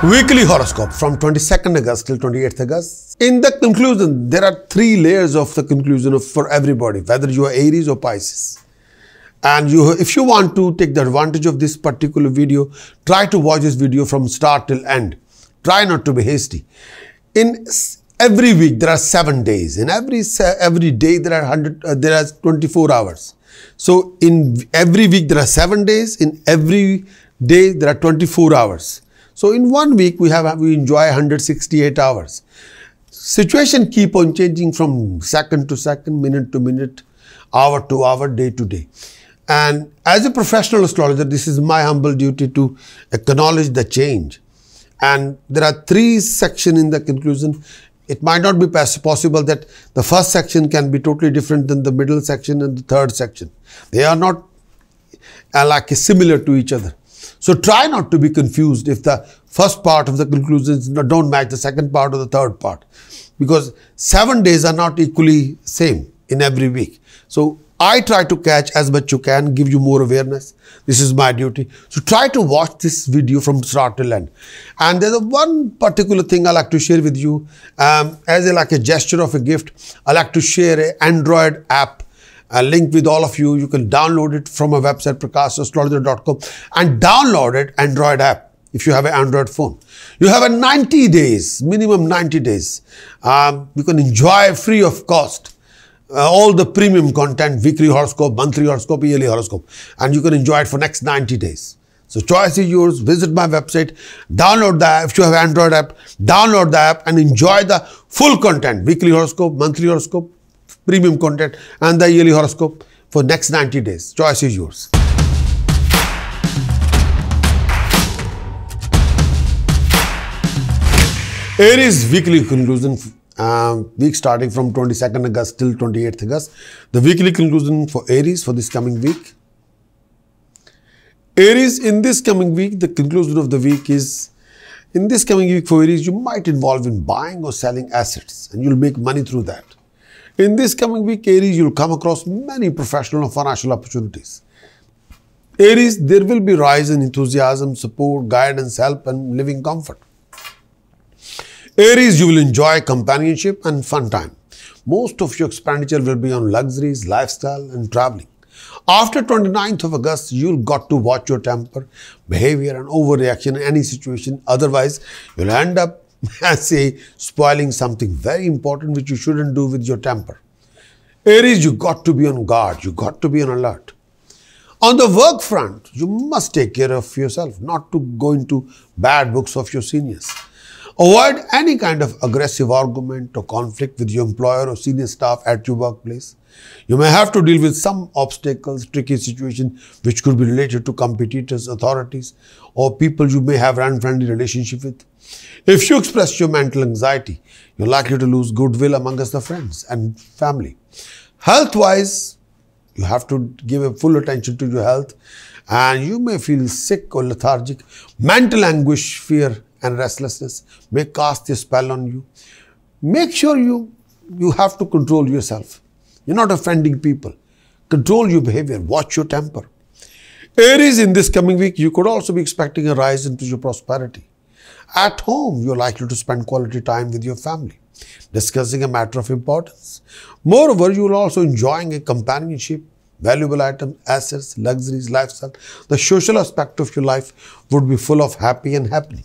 Weekly horoscope from 22nd August till 28th August. In the conclusion, there are three layers of the conclusion for everybody, whether you are Aries or Pisces. And if you want to take the advantage of this particular video, try to watch this video from start till end. Try not to be hasty. In every week there are 7 days. In every day there are 24 hours. So in every week there are 7 days. In every day there are 24 hours. So in 1 week we enjoy 168 hours. Situation keep on changing from second to second, minute to minute, hour to hour, day to day. And as a professional astrologer, this is my humble duty to acknowledge the change. And there are 3 sections in the conclusion. It might not be possible that the first section can be totally different than the middle section and the third section. They are not similar to each other. So try not to be confused if the first part of the conclusions don't match the second part or the third part, because 7 days are not equally same in every week. So I try to catch as much you can, give you more awareness. This is my duty. So try to watch this video from start till end. And there's one particular thing I like to share with you as a gesture of a gift. I like to share an Android app. A link with all of you. You can download it from our website prakashastrologer.com and download it Android app if you have an Android phone. You have a 90 days, minimum 90 days. You can enjoy free of cost all the premium content, weekly horoscope, monthly horoscope, yearly horoscope, and you can enjoy it for next 90 days. So choice is yours. Visit my website, download the app. If you have an Android app, download the app and enjoy the full content, weekly horoscope, monthly horoscope, premium content and the yearly horoscope for next 90 days. Choice is yours. Aries weekly conclusion, week starting from 22nd August till 28th August. The weekly conclusion for Aries for this coming week. Aries, in this coming week, the conclusion of the week is, in this coming week for Aries, you might involve in buying or selling assets and you'll make money through that. In this coming week, Aries, you'll come across many professional and financial opportunities. Aries, there will be rise in enthusiasm, support, guidance, help and living comfort. Aries, you will enjoy companionship and fun time. Most of your expenditure will be on luxuries, lifestyle and traveling. After 29th of August, you'll got to watch your temper, behavior and overreaction in any situation. Otherwise, you'll end up spoiling something very important which you shouldn't do with your temper. Aries, you got to be on guard. You got to be on alert. On the work front, you must take care of yourself, not to go into bad books of your seniors. Avoid any kind of aggressive argument or conflict with your employer or senior staff at your workplace. You may have to deal with some obstacles, tricky situations which could be related to competitors, authorities, or people you may have an unfriendly relationship with. If you express your mental anxiety, you're likely to lose goodwill amongst the friends and family. Health-wise, you have to give a full attention to your health and you may feel sick or lethargic. Mental anguish, fear and restlessness may cast a spell on you. Make sure you have to control yourself. You're not offending people. Control your behavior. Watch your temper. Aries, in this coming week, you could also be expecting a rise into your prosperity. At home, you're likely to spend quality time with your family, discussing a matter of importance. Moreover, you will also enjoying a companionship, valuable items, assets, luxuries, lifestyle. The social aspect of your life would be full of happy and happening.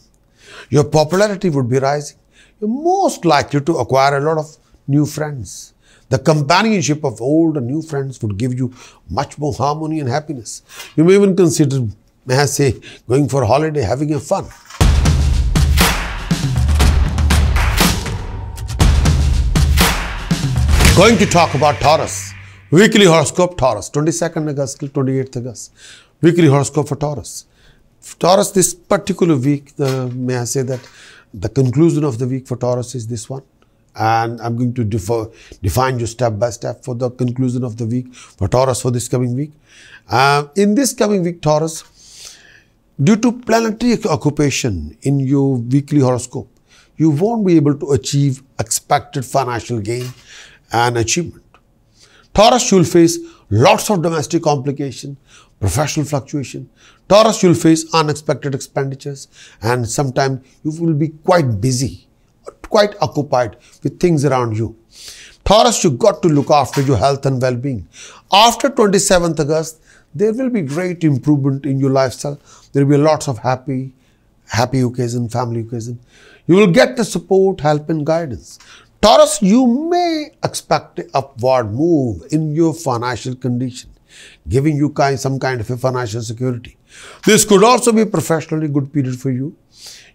Your popularity would be rising. You're most likely to acquire a lot of new friends. The companionship of old and new friends would give you much more harmony and happiness. You may even consider, may I say, going for a holiday, having a fun. Going to talk about Taurus. Weekly horoscope Taurus, 22nd August till 28th August. Weekly horoscope for Taurus. Taurus, this particular week, may I say that the conclusion of the week for Taurus is this one. And I'm going to define you step by step for the conclusion of the week for Taurus for this coming week. In this coming week, Taurus, due to planetary occupation in your weekly horoscope, you won't be able to achieve expected financial gain and achievement. Taurus, you'll face lots of domestic complication, professional fluctuation. Taurus, you'll face unexpected expenditures and sometimes you will be quite busy, quite occupied with things around you. Taurus, you got to look after your health and well-being. After 27th August, there will be great improvement in your lifestyle. There will be lots of happy occasion, family occasion. You will get the support, help and guidance. Taurus, you may expect an upward move in your financial condition, giving you some kind of a financial security. This could also be a professionally good period for you.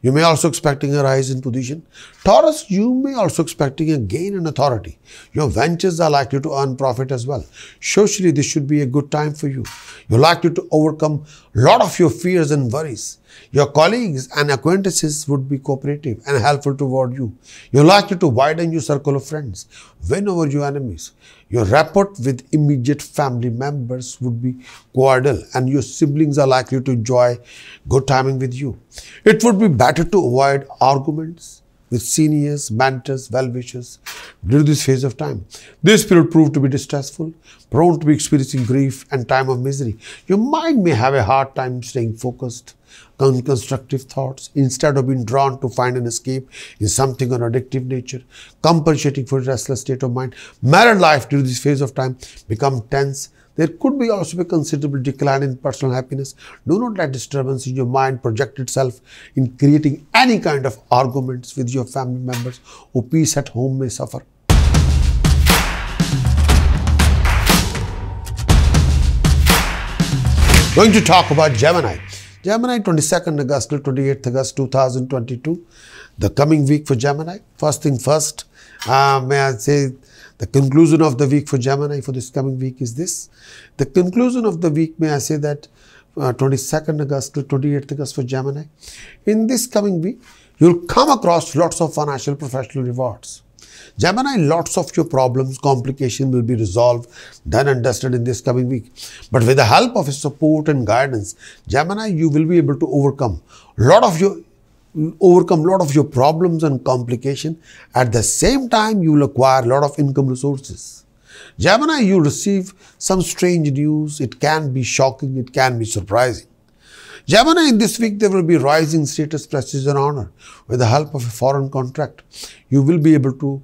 You may also expecting a rise in position. Taurus, you may also expecting a gain in authority. Your ventures are likely to earn profit as well. Socially, this should be a good time for you. You're likely to overcome a lot of your fears and worries. Your colleagues and acquaintances would be cooperative and helpful toward you. You're likely to widen your circle of friends, win over your enemies. Your rapport with immediate family members would be cordial and your siblings are likely to enjoy good timing with you. It would be better to avoid arguments with seniors, mentors, well-wishers during this phase of time. This period proved to be distressful, prone to be experiencing grief and time of misery. Your mind may have a hard time staying focused on constructive thoughts instead of being drawn to find an escape in something of an addictive nature, compensating for a restless state of mind. Married life during this phase of time become tense. There could be also a considerable decline in personal happiness. Do not let disturbance in your mind project itself in creating any kind of arguments with your family members, or peace at home may suffer. Going to talk about Gemini. Gemini, 22nd August till 28th August 2022, the coming week for Gemini. First thing first, may I say the conclusion of the week for Gemini for this coming week is this. The conclusion of the week, may I say that 22nd August till 28th August for Gemini. In this coming week, you'll come across lots of financial professional rewards. Gemini, lots of your problems, complications will be resolved, done and dusted in this coming week. But with the help of support and guidance, Gemini, you will be able to overcome a lot of your problems and complications. At the same time, you will acquire a lot of income resources. Gemini, you receive some strange news. It can be shocking, it can be surprising. Gemini, in this week, there will be rising status, prestige and honor. With the help of a foreign contract, you will be able to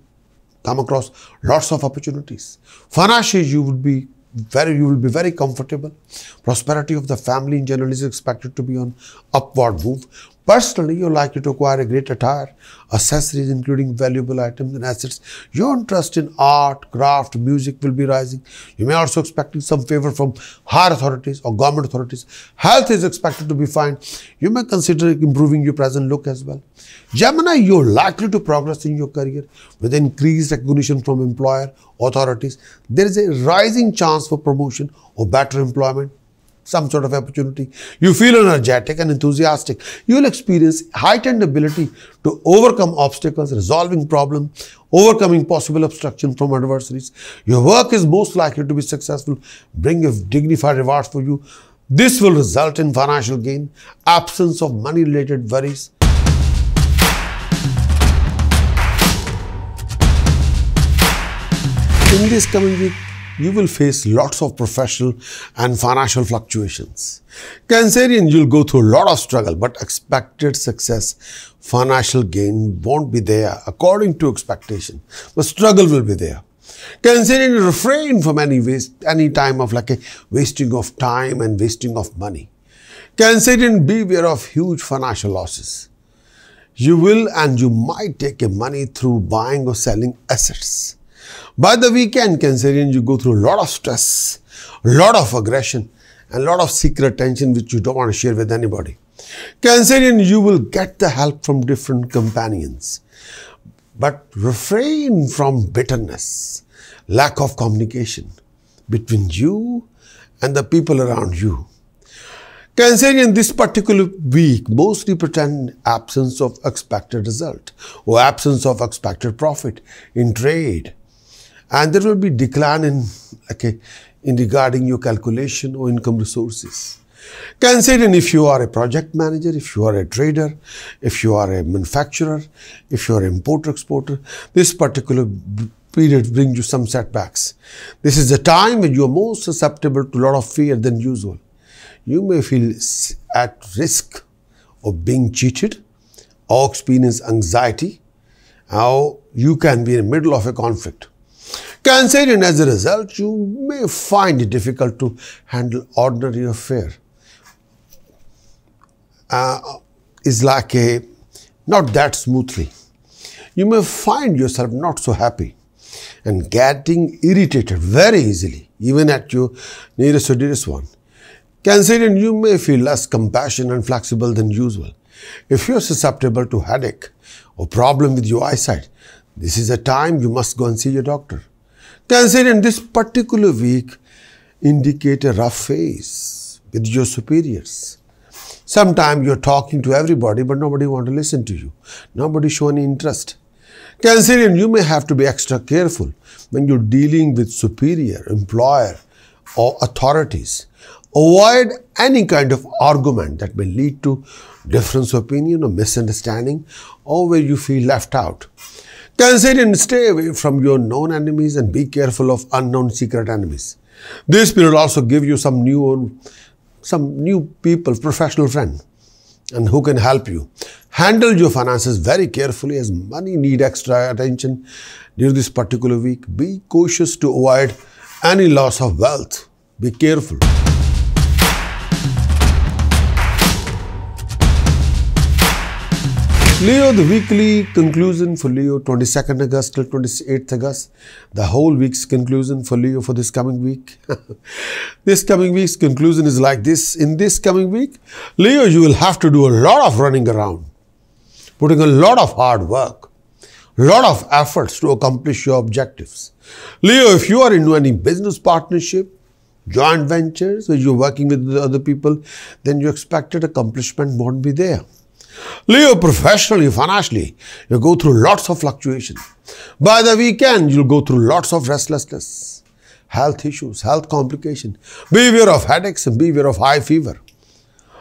come across lots of opportunities. Financially, you will be very comfortable. Prosperity of the family in general is expected to be on upward move. Personally, you're likely to acquire a great attire, accessories including valuable items and assets. Your interest in art, craft, music will be rising. You may also expect some favor from higher authorities or government authorities. Health is expected to be fine. You may consider improving your present look as well. Gemini, you're likely to progress in your career with increased recognition from employer authorities. There is a rising chance for promotion or better employment, some sort of opportunity. You feel energetic and enthusiastic. You will experience heightened ability to overcome obstacles, resolving problems, overcoming possible obstruction from adversaries. Your work is most likely to be successful, bring a dignified rewards for you. This will result in financial gain, absence of money-related worries. In this coming week, you will face lots of professional and financial fluctuations. Cancerian, you'll go through a lot of struggle, but expected success, financial gain won't be there according to expectation. The struggle will be there. Cancerian, refrain from any time of like a wasting of time and wasting of money. Cancerian, beware of huge financial losses. You will and you might take a money through buying or selling assets. By the weekend, Cancerian, you go through a lot of stress, a lot of aggression, and a lot of secret tension which you don't want to share with anybody. Cancerian, you will get the help from different companions, but refrain from bitterness, lack of communication between you and the people around you. Cancerian, this particular week mostly pretend absence of expected result or absence of expected profit in trade. And there will be decline in regarding your calculation or income resources. Cancerian, if you are a project manager, if you are a trader, if you are a manufacturer, if you are an importer, exporter, this particular period brings you some setbacks. This is the time when you are most susceptible to a lot of fear than usual. You may feel at risk of being cheated or experience anxiety, or you can be in the middle of a conflict. Cancerian, as a result, you may find it difficult to handle ordinary affair. Is like not that smoothly. You may find yourself not so happy and getting irritated very easily, even at your nearest or dearest one. Cancerian, you may feel less compassionate and flexible than usual. If you are susceptible to headache or problem with your eyesight, this is a time you must go and see your doctor. Cancerian, this particular week indicate a rough phase with your superiors. Sometimes you're talking to everybody, but nobody wants to listen to you. Nobody show any interest. Cancerian, you may have to be extra careful when you're dealing with superior, employer, or authorities. Avoid any kind of argument that may lead to difference of opinion or misunderstanding, or where you feel left out. Cancerian, stay away from your known enemies and be careful of unknown secret enemies. This period will also give you some new people, professional friend, and who can help you. Handle your finances very carefully, as money need extra attention during this particular week. Be cautious to avoid any loss of wealth. Be careful. Leo, the weekly conclusion for Leo, 22nd August till 28th August. The whole week's conclusion for Leo for this coming week. This coming week's conclusion is like this. In this coming week, Leo, you will have to do a lot of running around, putting a lot of hard work, a lot of efforts to accomplish your objectives. Leo, if you are into any business partnership, joint ventures, where you're working with other people, then your expected accomplishment won't be there. Leo, professionally, financially, you go through lots of fluctuation. By the weekend, you'll go through lots of restlessness, health issues, health complications. Beware of headaches and beware of high fever.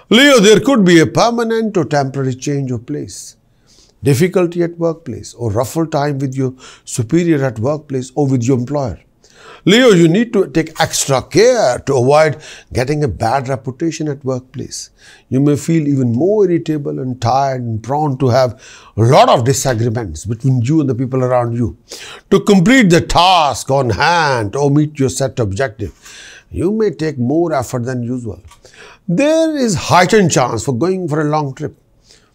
Leo, there could be a permanent or temporary change of place, difficulty at workplace, or ruffle time with your superior at workplace or with your employer. Leo, you need to take extra care to avoid getting a bad reputation at workplace. You may feel even more irritable and tired and prone to have a lot of disagreements between you and the people around you. To complete the task on hand or meet your set objective, you may take more effort than usual. There is heightened chance for going for a long trip,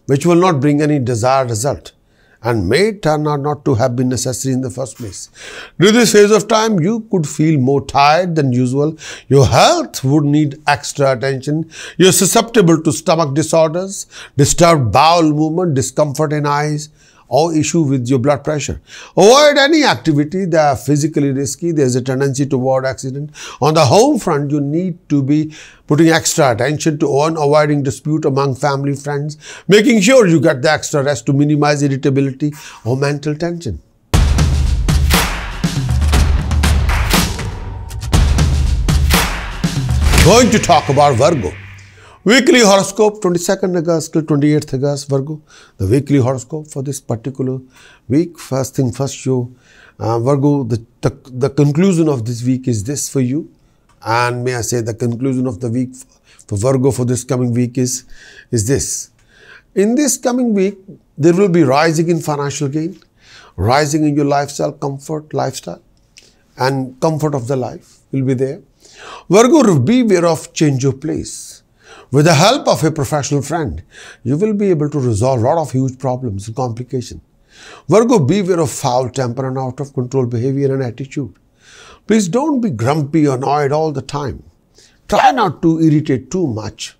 which will not bring any desired result and may turn out not to have been necessary in the first place. During this phase of time, you could feel more tired than usual. Your health would need extra attention. You're susceptible to stomach disorders, disturbed bowel movement, discomfort in eyes, or issue with your blood pressure. Avoid any activity that are physically risky. There's a tendency toward accident. On the home front, you need to be putting extra attention to avoiding dispute among family, friends, making sure you get the extra rest to minimize irritability or mental tension. Going to talk about Virgo. Weekly horoscope, 22nd August till 28th August, Virgo. The weekly horoscope for this particular week. First thing first, Virgo, the conclusion of this week is this for you. And may I say the conclusion of the week for Virgo for this coming week is this. In this coming week, there will be rising in financial gain, rising in your lifestyle, lifestyle, and comfort of the life will be there. Virgo, beware of change of place. With the help of a professional friend, you will be able to resolve a lot of huge problems and complications. Virgo, beware of foul temper and out of control behavior and attitude. Please don't be grumpy or annoyed all the time. Try not to irritate too much.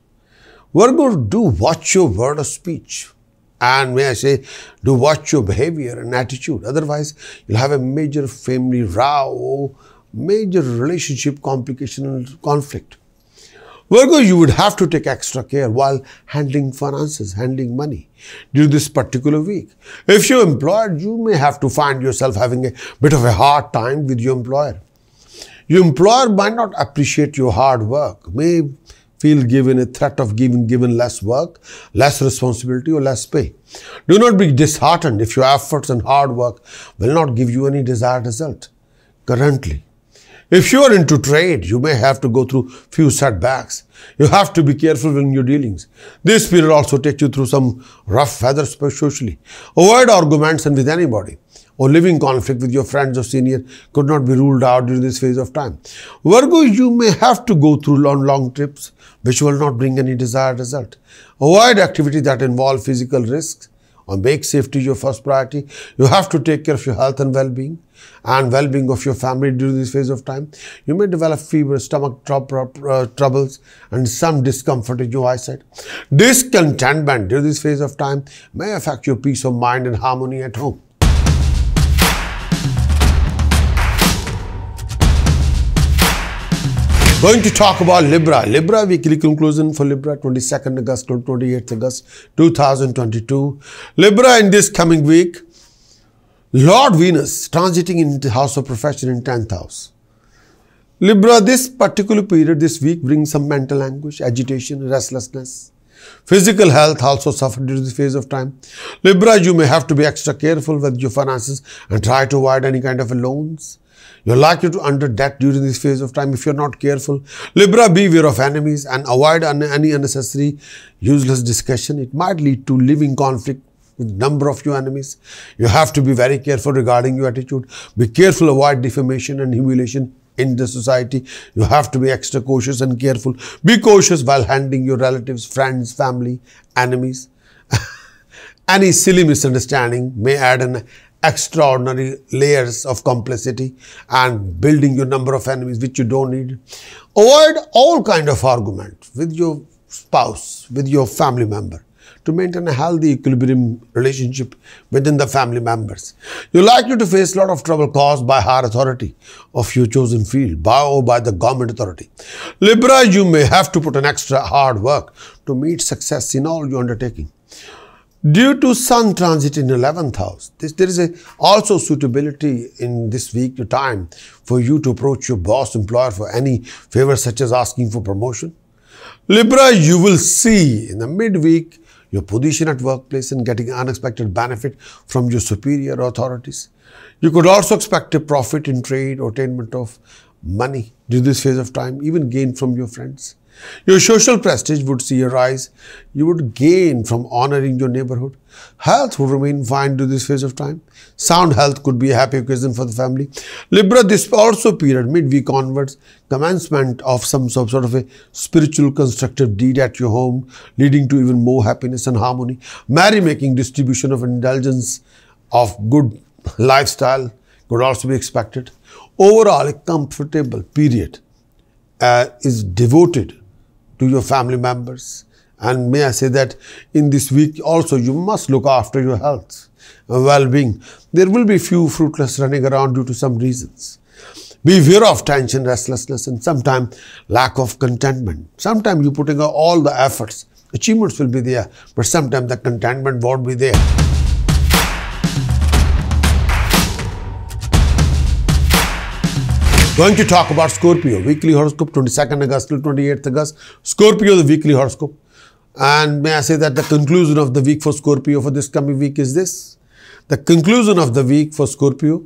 Virgo, do watch your word of speech. And may I say, do watch your behavior and attitude. Otherwise, you'll have a major family row or major relationship complication and conflict. Virgo, you would have to take extra care while handling finances, handling money during this particular week. If you're employed, you may have to find yourself having a bit of a hard time with your employer. Your employer might not appreciate your hard work, may feel given a threat of given less work, less responsibility or less pay. Do not be disheartened if your efforts and hard work will not give you any desired result currently. If you are into trade, you may have to go through few setbacks. You have to be careful in your dealings. This period also takes you through some rough weather socially. Avoid arguments and with anybody, or living conflict with your friends or senior could not be ruled out during this phase of time. Virgo, you may have to go through long trips which will not bring any desired result. Avoid activities that involve physical risks or make safety your first priority. You have to take care of your health and well-being of your family during this phase of time. You may develop fever, stomach troubles and some discomfort in your eyesight. Discontentment during this phase of time may affect your peace of mind and harmony at home. Going to talk about Libra. Libra weekly conclusion for Libra 22nd August to 28th August 2022. Libra, in this coming week, Lord Venus transiting in the house of profession in 10th house. Libra, this particular period, this week brings some mental anguish, agitation, restlessness. Physical health also suffered during this phase of time. Libra, you may have to be extra careful with your finances and try to avoid any kind of loans. You're likely to under debt during this phase of time if you're not careful. Libra, beware of enemies and avoid any unnecessary, useless discussion. It might lead to living conflict with number of your enemies. You have to be very careful regarding your attitude. Be careful, avoid defamation and humiliation in the society. You have to be extra cautious and careful. Be cautious while handling your relatives, friends, family, enemies. Any silly misunderstanding may add an extraordinary layers of complexity and building your number of enemies which you don't need. Avoid all kind of argument with your spouse, with your family member, to maintain a healthy equilibrium relationship within the family members. You're likely to face a lot of trouble caused by higher authority of your chosen field or by the government authority. Libra, you may have to put an extra hard work to meet success in all your undertaking. Due to Sun transit in 11th house, there is also suitability in this week to time for you to approach your boss, employer for any favor such as asking for promotion. Libra, you will see in the midweek your position at workplace and getting unexpected benefit from your superior authorities. You could also expect a profit in trade or attainment of money during this phase of time, even gain from your friends. Your social prestige would see a rise. You would gain from honoring your neighborhood. Health would remain fine during this phase of time. Sound health could be a happy occasion for the family. Libra, this also period, midweek onwards, commencement of some sort of a spiritual constructive deed at your home, leading to even more happiness and harmony. Merrymaking, distribution of indulgence of good lifestyle could also be expected. Overall, a comfortable period is devoted to your family members. And may I say that in this week also you must look after your health and well-being. There will be few fruitless running around due to some reasons. Beware of tension, restlessness and sometimes lack of contentment. Sometimes you putting out all the efforts, achievements will be there, but sometimes the contentment won't be there. Going to talk about Scorpio, weekly horoscope 22nd August till 28th August. Scorpio, the weekly horoscope. And may I say that the conclusion of the week for Scorpio for this coming week is this. The conclusion of the week for Scorpio,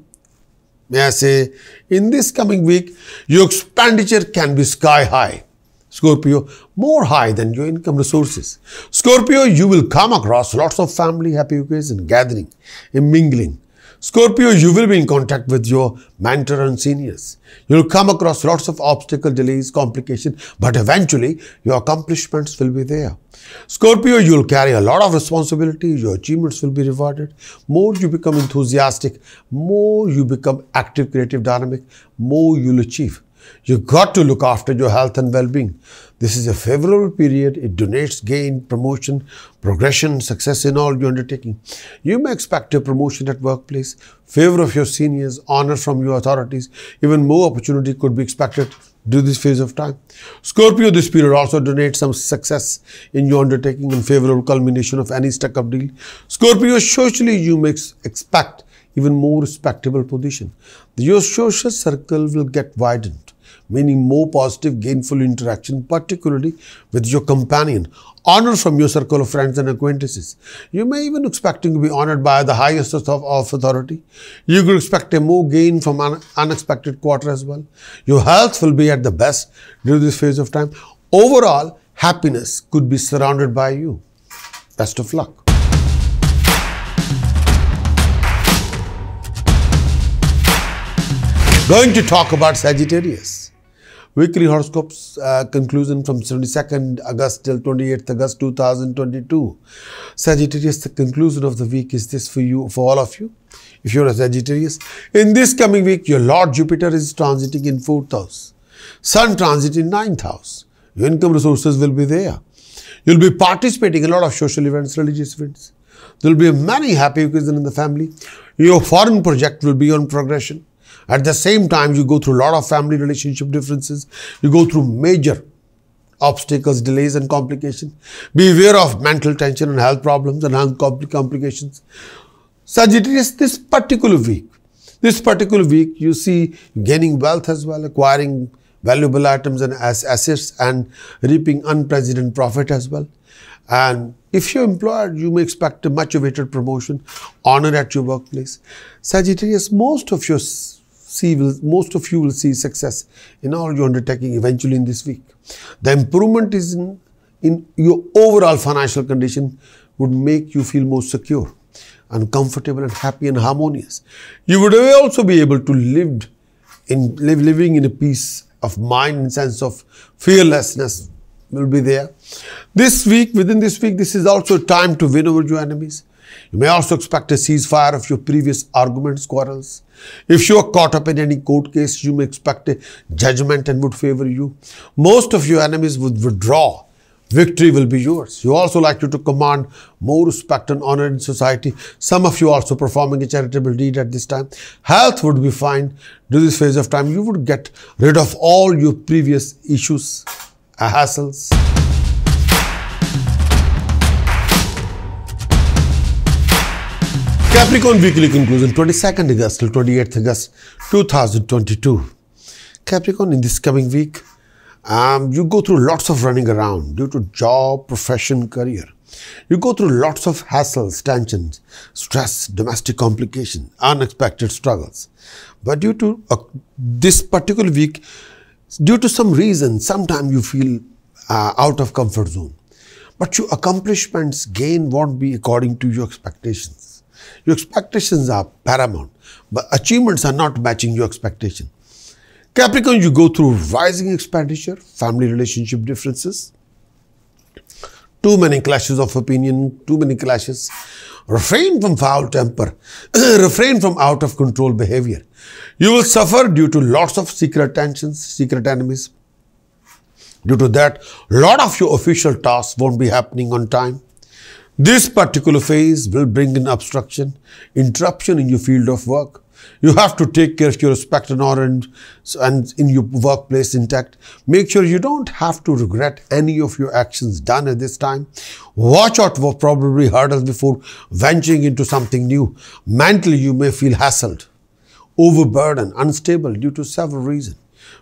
may I say, in this coming week, your expenditure can be sky high. Scorpio, more high than your income resources. Scorpio, you will come across lots of family happy occasions, gathering and mingling. Scorpio, you will be in contact with your mentor and seniors. You will come across lots of obstacles, delays, complications, but eventually your accomplishments will be there. Scorpio, you will carry a lot of responsibility. Your achievements will be rewarded. More you become enthusiastic, more you become active, creative, dynamic, more you'll achieve. You got to look after your health and well-being. This is a favorable period. It donates gain, promotion, progression, success in all your undertaking. You may expect a promotion at workplace, favor of your seniors, honor from your authorities. Even more opportunity could be expected during this phase of time. Scorpio, this period also donates some success in your undertaking and favorable culmination of any stuck-up deal. Scorpio, socially you may expect even more respectable position. Your social circle will get widened. meaning more positive, gainful interaction, particularly with your companion. Honor from your circle of friends and acquaintances. You may even expecting to be honored by the highest of authority. You could expect a more gain from an unexpected quarter as well. Your health will be at the best during this phase of time. Overall, happiness could be surrounded by you. Best of luck. Going to talk about Sagittarius. Weekly horoscopes conclusion from 22nd August till 28th August 2022. Sagittarius, the conclusion of the week is this for you, for all of you. If you're a Sagittarius, in this coming week, your Lord Jupiter is transiting in 4th house. Sun transit in 9th house. Your income resources will be there. You'll be participating in a lot of social events, religious events. There'll be many happy occasions in the family. Your foreign project will be on progression. At the same time, you go through a lot of family relationship differences. You go through major obstacles, delays and complications. Be aware of mental tension and health problems and health complications. Sagittarius, this particular week, you see gaining wealth as well, acquiring valuable items and assets and reaping unprecedented profit as well. And if you're employed, you may expect a much awaited promotion, honor at your workplace. Sagittarius, most of you will see success in all your undertaking eventually in this week. The improvement is in your overall financial condition would make you feel more secure and comfortable and happy and harmonious. You would also be able to living in a peace of mind and sense of fearlessness will be there. Within this week, this is also time to win over your enemies. You may also expect a ceasefire of your previous arguments, quarrels. If you are caught up in any court case, you may expect a judgment and would favor you. Most of your enemies would withdraw. Victory will be yours. You also likely to command more respect and honor in society. Some of you also performing a charitable deed at this time. Health would be fine. During this phase of time, you would get rid of all your previous issues, hassles. Capricorn weekly conclusion, 22nd August till 28th August 2022. Capricorn, in this coming week, you go through lots of running around due to job, profession, career. You go through lots of hassles, tensions, stress, domestic complications, unexpected struggles. But due to this particular week, due to some reason, sometimes you feel out of comfort zone. But your accomplishments gain won't be according to your expectations. Your expectations are paramount, but achievements are not matching your expectation. Capricorn, you go through rising expenditure, family relationship differences, too many clashes of opinion, too many clashes. Refrain from foul temper, refrain from out of control behavior. You will suffer due to lots of secret tensions, secret enemies. Due to that, a lot of your official tasks won't be happening on time. This particular phase will bring in obstruction, interruption in your field of work. You have to take care of your respect and honor and in your workplace intact. Make sure you don't have to regret any of your actions done at this time. Watch out for probably hurdles before venturing into something new. Mentally, you may feel hassled, overburdened, unstable due to several reasons.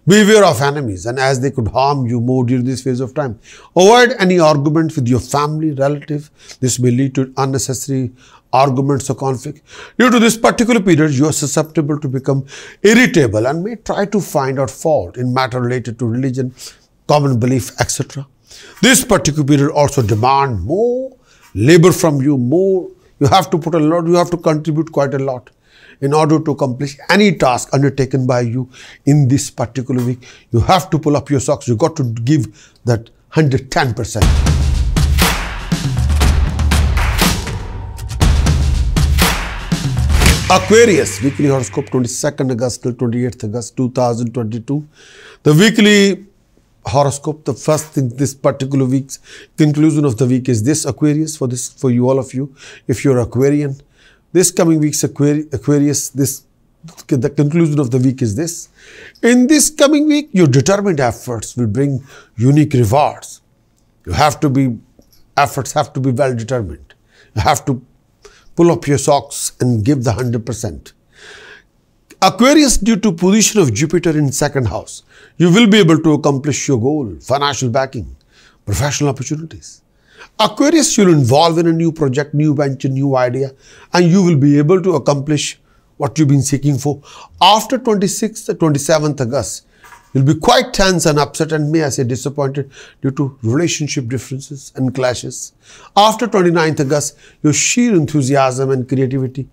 Beware of enemies and as they could harm you more during this phase of time. Avoid any arguments with your family, relative. This may lead to unnecessary arguments or conflict. Due to this particular period, you are susceptible to become irritable and may try to find out fault in matter related to religion, common belief, etc. This particular period also demands more labor from you, you have to put a lot, you have to contribute quite a lot in order to accomplish any task undertaken by you in this particular week. You have to pull up your socks. You got to give that 110%. Aquarius weekly horoscope, 22nd August till 28th August 2022. The weekly horoscope, the first thing this particular week's conclusion of the week is this, Aquarius, for you, all of you. If you're Aquarian, this coming week's Aquarius, the conclusion of the week is this. In this coming week, your determined efforts will bring unique rewards. Efforts have to be well determined. You have to pull up your socks and give the 100%. Aquarius, due to position of Jupiter in second house, you will be able to accomplish your goal, financial backing, professional opportunities. Aquarius, you will involve in a new project, new venture, new idea, and you will be able to accomplish what you've been seeking for. After 26th or 27th August, you'll be quite tense and upset and may I say disappointed due to relationship differences and clashes. After 29th August, your sheer enthusiasm and creativity,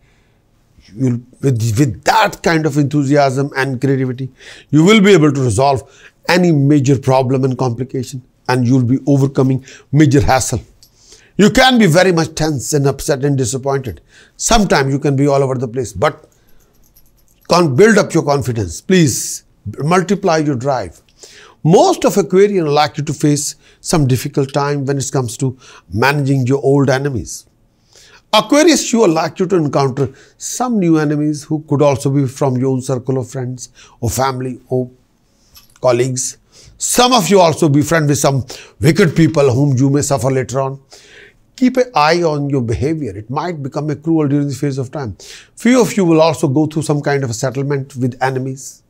with that kind of enthusiasm and creativity, you will be able to resolve any major problem and complication, and you'll be overcoming major hassle. You can be very much tense and upset and disappointed. Sometimes you can be all over the place, but build up your confidence. Please multiply your drive. Most of Aquarian are likely to face some difficult time when it comes to managing your old enemies. Aquarius, you are likely to encounter some new enemies who could also be from your own circle of friends or family or colleagues. Some of you also be friends with some wicked people whom you may suffer later on. Keep an eye on your behavior. It might become a cruel during this phase of time. Few of you will also go through some kind of a settlement with enemies.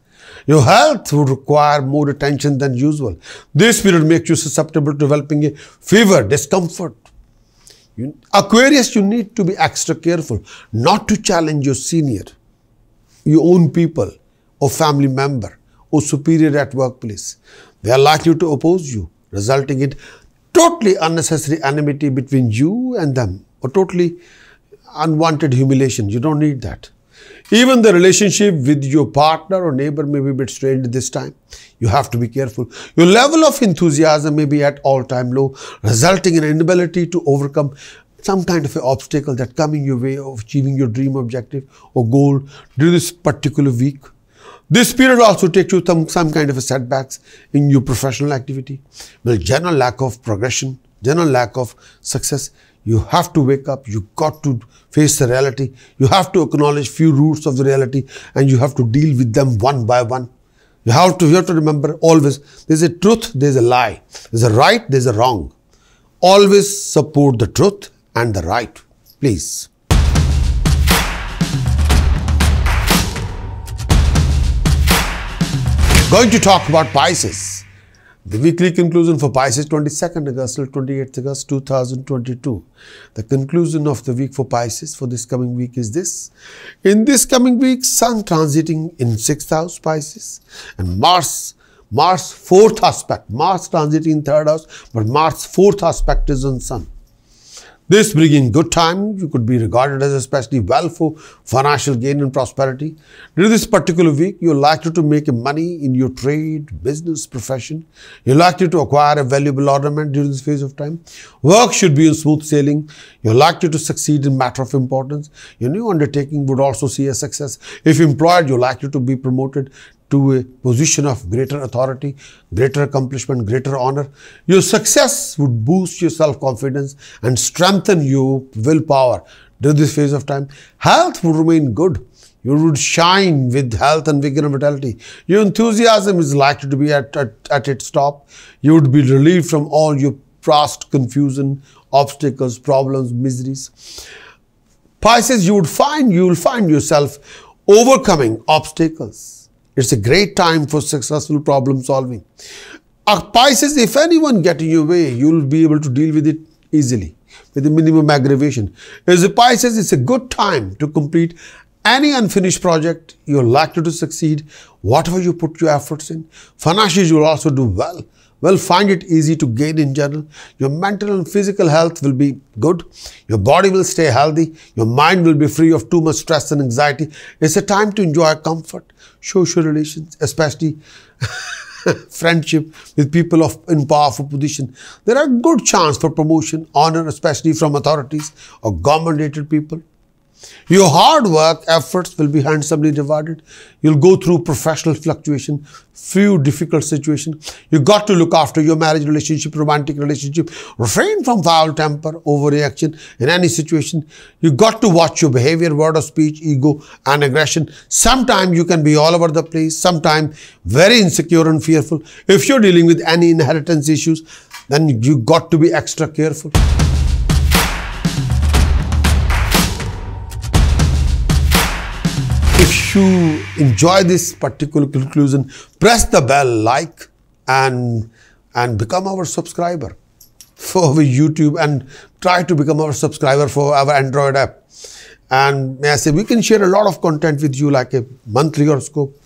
Your health would require more attention than usual. This period makes you susceptible to developing a fever, discomfort. Aquarius, you need to be extra careful not to challenge your senior, your own people or family member or superior at workplace. They are likely to oppose you, resulting in totally unnecessary enmity between you and them or totally unwanted humiliation. You don't need that. Even the relationship with your partner or neighbor may be a bit strained this time. You have to be careful. Your level of enthusiasm may be at all-time low, resulting in an inability to overcome some kind of an obstacle that coming your way of achieving your dream objective or goal during this particular week. This period also takes you some kind of a setbacks in your professional activity. Well, general lack of progression, general lack of success. You have to wake up, you got to face the reality, you have to acknowledge few roots of the reality and you have to deal with them one by one. You have to remember always, there's a truth, there's a lie, there's a right, there's a wrong. Always support the truth and the right, please. Going to talk about Pisces. The weekly conclusion for Pisces, 22nd August till 28th August 2022. The conclusion of the week for Pisces for this coming week is this. In this coming week, Sun transiting in 6th house Pisces and Mars 4th aspect. Mars transiting in 3rd house, but Mars 4th aspect is on Sun. This bringing good time, you could be regarded as especially well for financial gain and prosperity. During this particular week, you're likely to make money in your trade, business, profession. You're likely to acquire a valuable ornament during this phase of time. Work should be in smooth sailing. You're likely to succeed in matter of importance. Your new undertaking would also see a success. If employed, you're likely to be promoted to a position of greater authority, greater accomplishment, greater honor. Your success would boost your self-confidence and strengthen your willpower during this phase of time. Health would remain good. You would shine with health and vigor and vitality. Your enthusiasm is likely to be at its top. You would be relieved from all your past confusion, obstacles, problems, miseries. Pisces, you will find yourself overcoming obstacles. It's a great time for successful problem solving. Pisces, if anyone gets in your way, you'll be able to deal with it easily with the minimum aggravation. As a Pisces, it's a good time to complete any unfinished project. You're likely to succeed whatever you put your efforts in. Financially, you'll also do well. Well, find it easy to gain in general. Your mental and physical health will be good. Your body will stay healthy. Your mind will be free of too much stress and anxiety. It's a time to enjoy comfort, social relations, especially friendship with people in powerful position. There are good chance for promotion, honor, especially from authorities or government-related people. Your hard work efforts will be handsomely rewarded. You'll go through professional fluctuation, few difficult situations. You got to look after your marriage relationship, romantic relationship. Refrain from foul temper, overreaction in any situation. You got to watch your behavior, word of speech, ego and aggression. Sometimes you can be all over the place, sometimes very insecure and fearful. If you're dealing with any inheritance issues, then you got to be extra careful. if you enjoy this particular conclusion, press the bell, like, and become our subscriber for our YouTube, and try to become our subscriber for our Android app. And may I say, we can share a lot of content with you, like a monthly horoscope,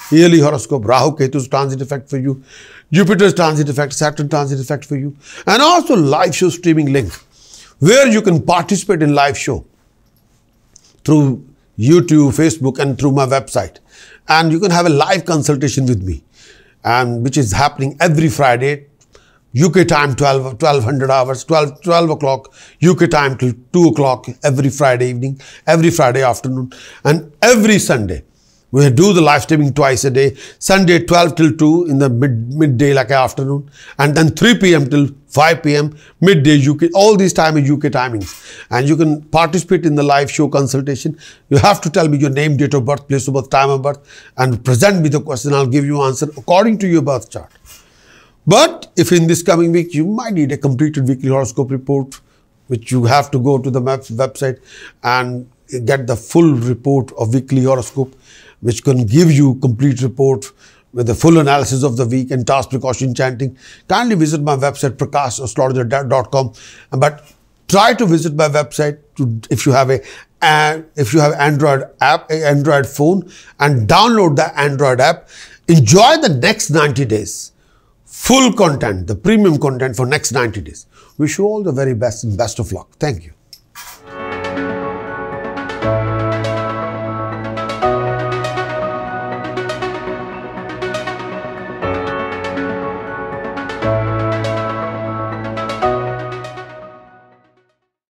yearly horoscope, Rahu Ketu's transit effect for you, Jupiter's transit effect, Saturn transit effect for you, and also live show streaming link, where you can participate in live show through YouTube, Facebook, and through my website. And you can have a live consultation with me, and which is happening every Friday, UK time 1200 hours, 12 o'clock UK time till 2 o'clock every Friday evening, every Friday afternoon, and every Sunday. We do the live streaming twice a day. Sunday 12 till 2 in the midday, like afternoon, and then 3 p.m. till 5 p.m. midday UK. All these time is UK timings, and you can participate in the live show consultation. You have to tell me your name, date of birth, place of birth, time of birth, and present me the question. I'll give you answer according to your birth chart. But if in this coming week you might need a completed weekly horoscope report, which you have to go to the website and get the full report of weekly horoscope, which can give you complete report with the full analysis of the week and task precaution chanting, kindly visit my website prakash.astrologer.com. But try to visit my website if you have Android app, Android phone, and download the Android app. Enjoy the next 90 days. Full content, the premium content for next 90 days. Wish you all the very best and best of luck. Thank you.